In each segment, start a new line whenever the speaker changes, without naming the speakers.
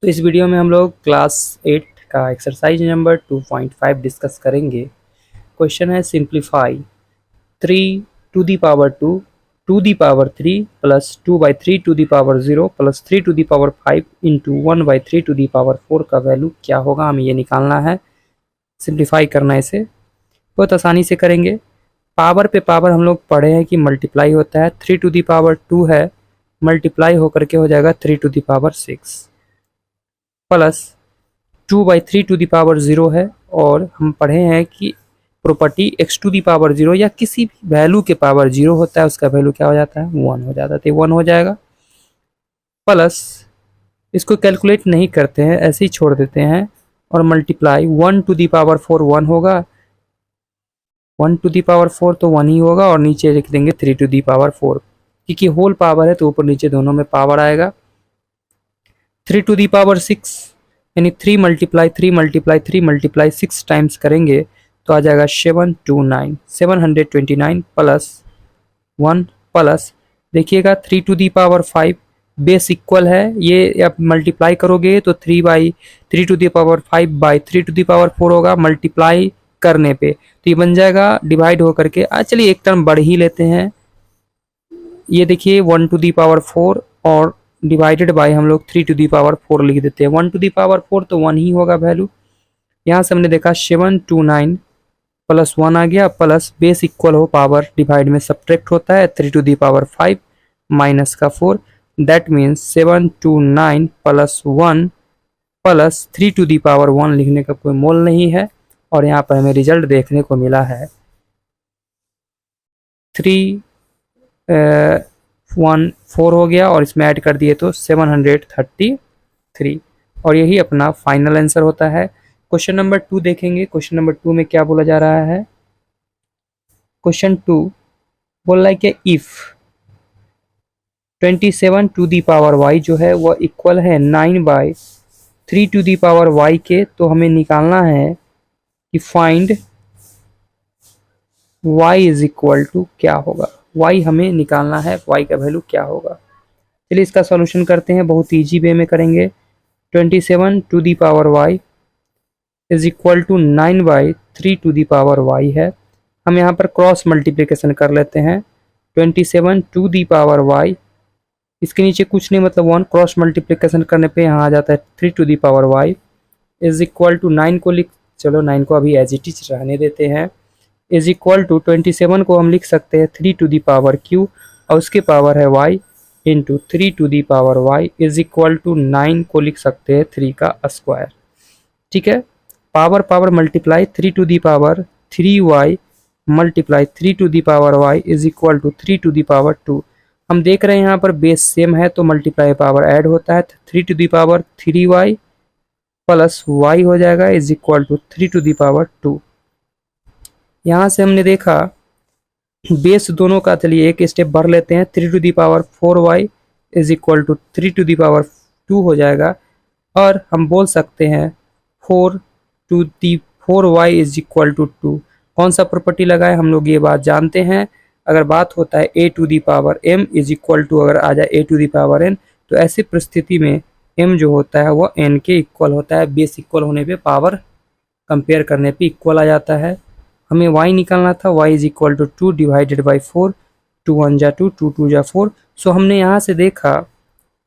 तो इस वीडियो में हम लोग क्लास 8 का एक्सरसाइज नंबर 2.5 डिस्कस करेंगे। क्वेश्चन है simplify 3 to the power 2 to the power 3 plus 2/3 to the power 0 plus 3 to the power 5 into 1/3 to the power 4 का वैल्यू क्या होगा, हमें ये निकालना है। सिंप्लीफाई करना है, इसे बहुत आसानी से करेंगे। पावर पे पावर हम लोग पढ़े हैं कि मल्टीप्लाई होता है। 3 टू दी पावर 2 है, मल्टीप्लाई होकर के हो जाएगा 3 to the power 6 plus 2/3 to the power 0 है। और हम पढ़े हैं कि property x to the power 0 या किसी भी वैल्यू के पावर 0 होता है, उसका वैल्यू क्या हो जाता है, 1 हो जाता है, तो 1 हो जाएगा। प्लस इसको कैलकुलेट नहीं करते हैं, ऐसे ही छोड़ देते हैं और मल्टीप्लाई 1 टू दी पावर 4 1 होगा, 1 टू दी पावर 4 तो 1 ही होगा, और नीचे लिख देंगे 3 टू दी पावर 4 क्योंकि होल पावर है तो ऊपर नीचे दोनों में पावर आएगा। 3 टू दी पावर 6 यानी 3 मल्टीप्लाई 3 मल्टीप्लाई 3 मल्टीप्लाई 6 टाइम्स करेंगे तो आ जाएगा 729 प्लस 1 प्लस देखिएगा 3 to the power 5 base equal है, ये आप मल्टीप्लाई करोगे तो 3 to the power 5 by 3 to the power 4 होगा मल्टीप्लाई करने पे, तो ये बन जाएगा डिवाइड होकर के। चलिए एक टर्म बढ़ ही लेते हैं, ये देखिए 1 टू दी पावर 4 और डिवाइडेड बाय हम लोग 3 टू दी पावर 4 लिख देते हैं। 1 टू दी पावर 4 तो 1 ही होगा वैल्यू। यहाँ से हमने देखा 729 प्लस 1 आ गया, प्लस बेस इक्वल हो पावर डिवाइड में सब्ट्रैक्ट होता है 3 टू दी पावर 5 माइनस का 4, that means 729 plus 1 plus 3 to the power 1 लिखने का कोई मोल नहीं है। और यहाँ पर हमें रिजल्ट देखने को मिला है 314 हो गया और इसमें ऐड कर दिए तो 733, और यही अपना फाइनल आंसर होता है। क्वेश्चन नंबर 2 देखेंगे। क्वेश्चन नंबर 2 में क्या बोला जा रहा है, क्वेश्चन 2 बोल रहा है कि if 27 to the power y जो है वह इक्वल है 9/3 टू दी पावर y के, तो हमें निकालना है कि find y is equal to क्या होगा, y हमें निकालना है, y का वैल्यू क्या होगा। चलिए इसका सॉल्यूशन करते हैं, बहुत इजी वे में करेंगे। 27 to the power y is equal to 9/3 to the power y है। हम यहाँ पर क्रॉस मल्टीप्लिकेशन कर लेते हैं। 27 टू दी पावर y, इसके नीचे कुछ नहीं मतलब 1, क्रॉस मल्टीप्लिकेशन करने पे यहाँ आ जाता है 3 to the power y is equal to 9 को चलो 9 को अभी एज इट इज रहने देते हैं, इज इक्वल टू 27 को हम लिख सकते हैं 3 टू दी पावर q और उसके पावर है y into 3 to the power y is equal to 9 को लिख सकते हैं 3 का स्क्वायर। ठीक है, power power multiply 3 to the power 3y multiply 3 to the power y is equal to 3 to the power 2। हम देख रहे हैं यहाँ पर बेस सेम है तो मल्टीप्लाई पावर ऐड होता है, 3 to the power 3y plus y हो जाएगा is equal to 3 to the power 2। यहाँ से हमने देखा बेस दोनों का, चलिए एक स्टेप बढ़ लेते हैं, 3 to the power 4y is equal to 3 to the power 2 हो जाएगा, और हम बोल सकते हैं 4 to the 4y is equal to 2। कौन सा प्रॉपर्टी लगाए, हम लोग ये बात जानते हैं। अगर बात होता है a to the power m is equal to, अगर आ जाए a to the power n, तो ऐसी परिस्थिति में m जो होता है वह n के इक्वल होता है। बेस इक्वल होने पे पावर कंपेयर करने पे इक्वल आ जाता है। हमें y निकालना था, y is equal to 2 divided by 4, 2 1 जा 2, 2 2 जा 4। सो हमने यहाँ से देखा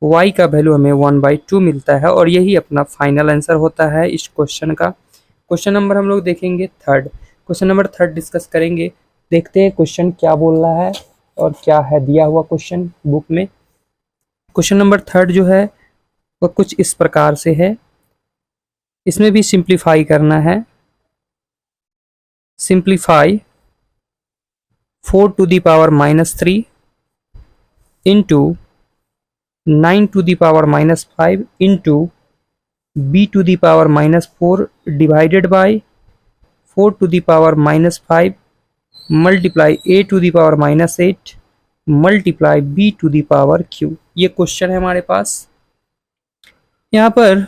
y का वैल्यू हमें 1/2 मिलता है, और यही अपना फाइनल आंसर होता है इस क्वेश्चन का। क्वेश्चन नंबर हम लोग देखेंगे third. Question number third discuss करेंगे, देखते हैं क्वेश्चन क्या बोल रहा है और क्या है दिया हुआ क्वेश्चन बुक में। क्वेश्चन नंबर थर्ड जो है वह कुछ इस प्रकार से है, इसमें भी सिंप्लीफाई करना है। Simplify 4 to the power -3 into 9 to the power -5 into b to the power -4 divided by 4 to the power -5 multiply a to the power -8 multiply b to the power q। ये क्वेश्चन है हमारे पास। यहाँ पर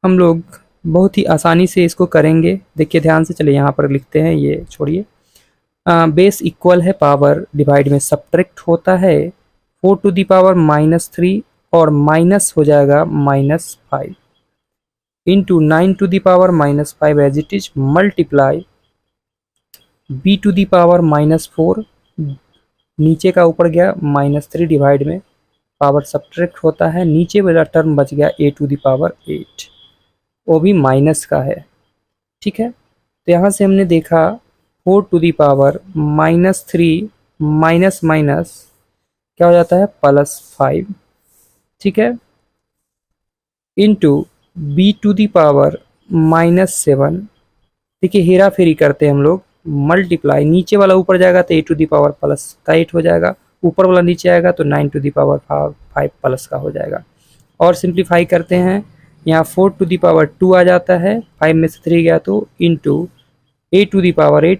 हम लोग बहुत ही आसानी से इसको करेंगे, देखिए ध्यान से। चलिए यहाँ पर लिखते हैं, ये छोड़िए। बेस इक्वल है, पावर डिवाइड में सब्ट्रैक्ट होता है। 4 टू दी पावर -3 और माइनस हो जाएगा -5 into 9⁻⁻5 as it is multiply b⁻⁻4 नीचे का ऊपर गया -3 डिवाइड में पावर सब्ट्रैक्ट होता है, नीचे वाला टर्म बच गया a⁸ वो भी माइनस का है। ठीक है, तो यहाँ से हमने देखा 4⁻³ माइनस माइनस क्या हो जाता है +5, ठीक है, इंटू b⁻⁻7। देखिए हेरा फेरी करते हैं हम लोग, मल्टीप्लाई नीचे वाला ऊपर जाएगा तो a⁻8 हो जाएगा, ऊपर वाला नीचे आएगा तो 9⁵ प्लस का हो जाएगा। और सिंप्लीफाई करते हैं, यहाँ 4⁻2 आ जाता है, 5 में से 3 गया तो इंटू a⁸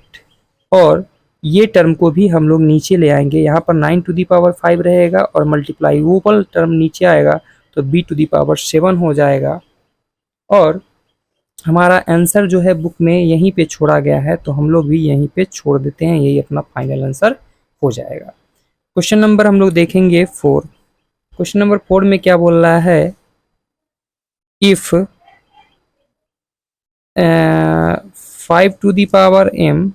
और ये टर्म को भी हम लोग नीचे ले आएंगे, यहाँ पर 9⁵ रहेगा और मल्टीप्लाई ऊपर टर्म नीचे आएगा तो b⁻7 हो जाएगा। और हमारा आंसर जो है बुक में यहीं पे छोड़ा गया है तो हम लोग भी यहीं पे छोड़ देते हैं, यही अपना फाइनल आंसर हो जाएगा। क्वेश्चन नंबर हम लोग देखेंगे 4। क्वेश्चन नंबर 4 में क्या बोल रहा है, if 5⁻m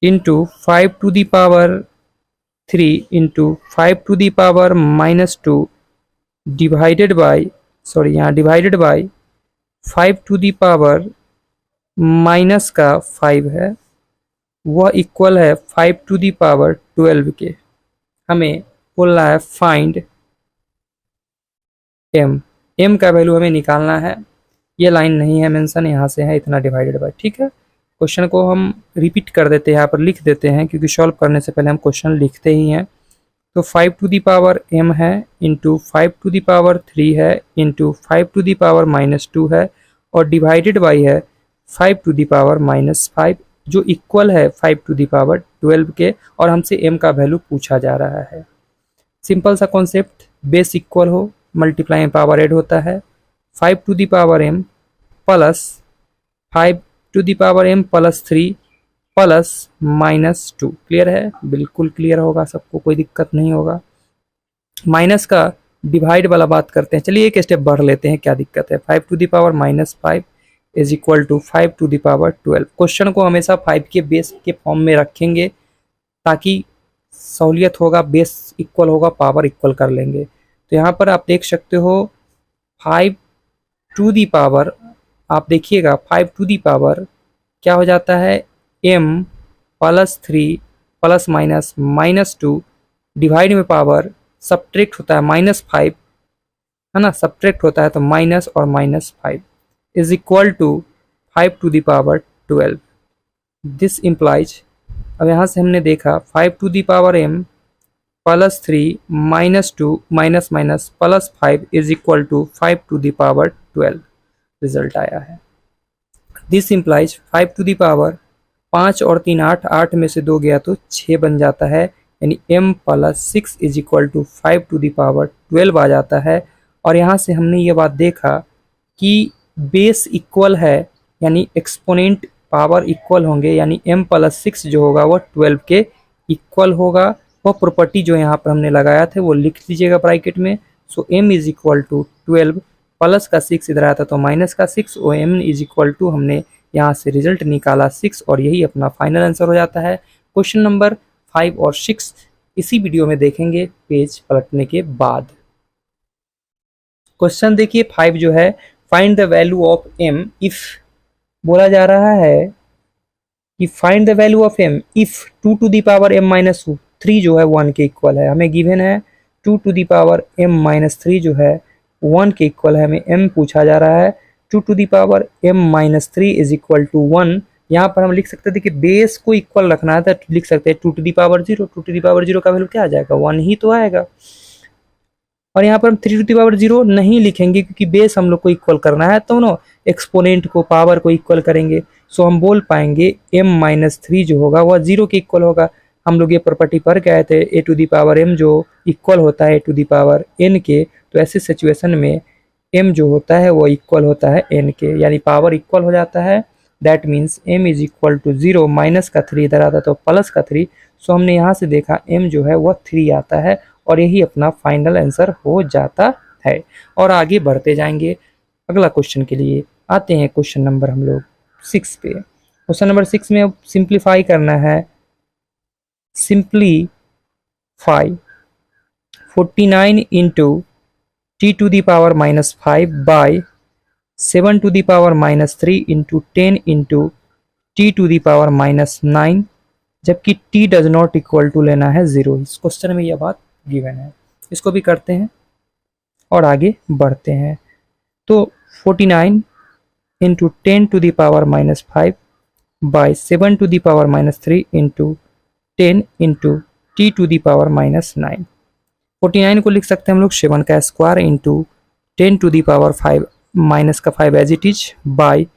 into 5⁻3 into 5⁻2 divided by, sorry यहाँ डिवाइडेड बाई 5⁻⁻5 है, वह इक्वल है 5⁻12 के। हमें बोल रहा है फाइंड m का वैल्यू हमें निकालना है। ये लाइन नहीं है मेंशन, यहाँ से है इतना डिवाइडेड बाय। ठीक है, क्वेश्चन को हम रिपीट कर देते हैं, यहाँ पर लिख देते हैं क्योंकि सॉल्व करने से पहले हम क्वेश्चन लिखते ही हैं। तो 5⁻m है इंटू 5⁻3 है इंटू 5⁻−2 है और डिवाइडेड बाई है 5⁻−5 जो इक्वल है 5⁻12 के, और हमसे m का वैल्यू पूछा जा रहा है। सिंपल सा कॉन्सेप्ट, बेस इक्वल हो मल्टीप्लाई में पावर ऐड होता है, 5⁻m plus 5⁻m plus 3 plus -2। Clear है, बिल्कुल क्लियर होगा सबको, कोई दिक्कत नहीं होगा। माइनस का डिवाइड वाला बात करते हैं, चलिए एक स्टेप बढ़ लेते हैं, क्या दिक्कत है। 5⁻−5 इज इक्वल टू 5⁻12। क्वेश्चन को हमेशा 5 के बेस के फॉर्म में रखेंगे ताकि सहूलियत होगा, बेस इक्वल होगा पावर इक्वल कर लेंगे। तो यहाँ पर आप देख सकते हो 5⁻, आप देखिएगा 5⁻ क्या हो जाता है m प्लस 3 प्लस -2 डिवाइड में पावर सब्ट्रैक्ट होता है -5 है ना, सब्ट्रैक्ट होता है तो माइनस और -5 is equal to 5⁻12। This implies, अब यहाँ से हमने देखा 5⁻m plus 3 -2 minus minus plus 5 is equal to 5⁻12 result आया है। दिस इम्प्लाइज 5 और 3 8 में से 2 गया तो 6 बन जाता है, यानी m plus 6 is equal to 5⁻12 आ जाता है। और यहाँ से हमने ये बात देखा कि बेस इक्वल है यानी एक्सपोनेंट पावर इक्वल होंगे, यानी m प्लस 6 जो होगा वो 12 के इक्वल होगा। वह प्रॉपर्टी जो यहाँ पर हमने लगाया था वो लिख लीजिएगा ब्रैकेट में। So m is equal to 12 plus का 6 इधर आया था तो माइनस का 6 और m इज इक्वल टू हमने यहाँ से रिजल्ट निकाला 6 और यही अपना फाइनल आंसर हो जाता है। क्वेश्चन नंबर 5 और 6 इसी वीडियो में देखेंगे पेज पलटने के बाद। क्वेश्चन देखिए 5 जो है, find the value of m if, बोला जा रहा है कि find the value of m if 2⁻m-3 जो है 1 के इक्वल है। हमें गिवन है 2⁻m-3 जो है 1 के इक्वल है, हमें m पूछा जा रहा है। 2⁻m-3 is equal to 1। यहाँ पर हम लिख सकते थे कि बेस को इक्वल रखना है तो लिख सकते हैं 2⁻0। 2⁻0 का वैल्यू क्या आ जाएगा, 1 ही तो आएगा। और यहाँ पर हम 3⁻0 नहीं लिखेंगे क्योंकि बेस हम लोग को इक्वल करना है, तो नो एक्सपोनेंट को पावर को इक्वल करेंगे। सो हम बोल पाएंगे m-3 जो होगा वह 0 के इक्वल होगा। हम लोग ये प्रॉपर्टी पढ़ गए थे a⁻m जो इक्वल होता है a⁻n के, तो ऐसे सिचुएशन में m जो होता है वो इक्वल होता है n के, यानी पावर इक्वल हो जाता है। That means m is equal to 0, minus का 3 इधर आता तो प्लस का 3। सो हमने यहाँ से देखा m जो है वह 3 आता है और यही अपना फाइनल आंसर हो जाता है। और आगे बढ़ते जाएंगे अगला क्वेश्चन के लिए। आते हैं क्वेश्चन नंबर हम लोग 6 पे। क्वेश्चन नंबर 6 में अब सिंप्लीफाई करना है। Simplify 49 into t to the power minus 5 by 7 to the power minus 3 into 10 into t to the power minus 9, जबकि t does not equal to लेना है 0। इस क्वेश्चन में यह बात गिवन है। इसको भी करते हैं और आगे बढ़ते हैं। तो 49 into 10 to the power minus 5 by 7 to the power minus 3 into 10 into t to the power minus 9। 49 को लिख सकते हैं हम लोग 7 का square into 10 to the power 5 minus का 5 as it is by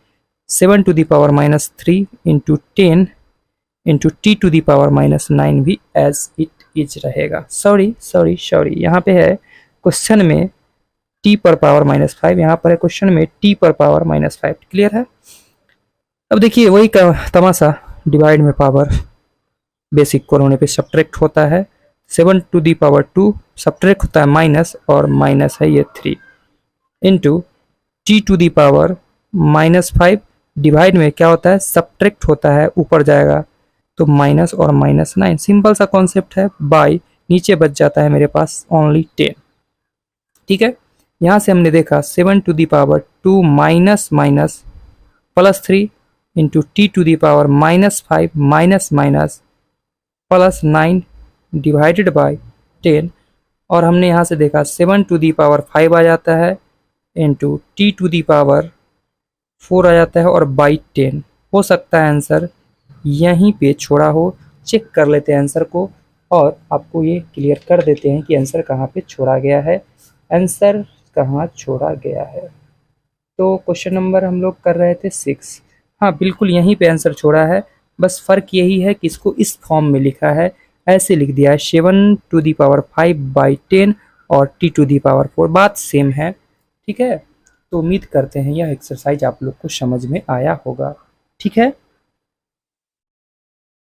7 to the power minus 3 into 10 into t to the power minus 9 भी as it is रहेगा। सॉरी यहाँ पे है क्वेश्चन में टी पर पावर माइनस 5, यहाँ पर है क्वेश्चन में टी पर पावर माइनस 5। क्लियर है। अब देखिए वही का तमाशा, डिवाइड में पावर बेसिक इक्वल होने पे सब्ट्रैक्ट होता है। 7 टू दी पावर 2 सब्ट्रैक्ट होता है माइनस, और माइनस है ये 3 into t to the power minus 5 divide में क्या होता है, सब्ट्रैक्ट होता है, ऊपर जाएगा तो माइनस और माइनस 9। सिंपल सा कॉन्सेप्ट है। बाई नीचे बच जाता है मेरे पास ओनली 10। ठीक है। यहाँ से हमने देखा 7 to the power 2 minus minus plus 3 into t to the power minus 5 minus minus plus 9 divided by 10। और हमने यहाँ से देखा 7 टू दी पावर 5 आ जाता है into t to the power 4 आ जाता है और बाई 10। हो सकता है आंसर यहीं पे छोड़ा हो। चेक कर लेते हैं आंसर को और आपको ये क्लियर कर देते हैं कि आंसर कहाँ पे छोड़ा गया है। आंसर कहाँ छोड़ा गया है, तो क्वेश्चन नंबर हम लोग कर रहे थे 6। हाँ बिल्कुल यहीं पे आंसर छोड़ा है, बस फ़र्क यही है कि इसको इस फॉर्म में लिखा है, ऐसे लिख दिया है 7 टू दी पावर 5 बाई 10 और टी टू दी पावर 4। बात सेम है। ठीक है। तो उम्मीद करते हैं यह एक्सरसाइज आप लोग को समझ में आया होगा। ठीक है।